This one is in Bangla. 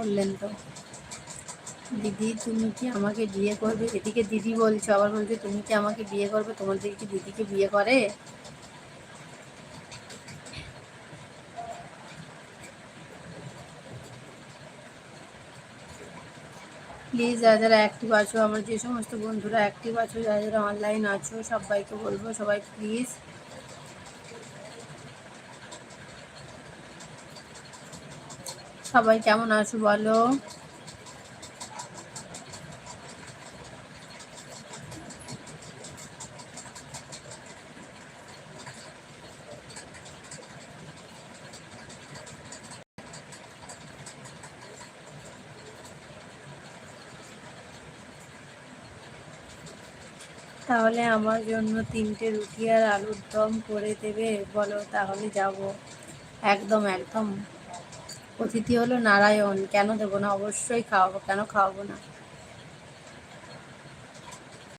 করলেন তো। দিদি তুমি কি আমাকে বিয়ে করবে? এদিকে দিদি বলছো, আবার বলছে তুমি কি আমাকে বিয়ে করবে। তোমাদের কি দিদিকে বিয়ে করে? প্লিজ যারা যারা অ্যাক্টিভ আছো, আমার যে সমস্ত বন্ধুরা অ্যাক্টিভ আছো, যারা যারা অনলাইন আছো, সবাইকে বলবো সবাই প্লিজ সবাই কেমন আছো বলো। তাহলে আমার জন্য 3টে রুটি আর আলুর দম করে দেবে বলো, তাহলে যাব। একদম একদম। অতিথি হলো নারায়ণ, কেন দেবো না, অবশ্যই খাওয়াবো, কেন খাওয়াবো না।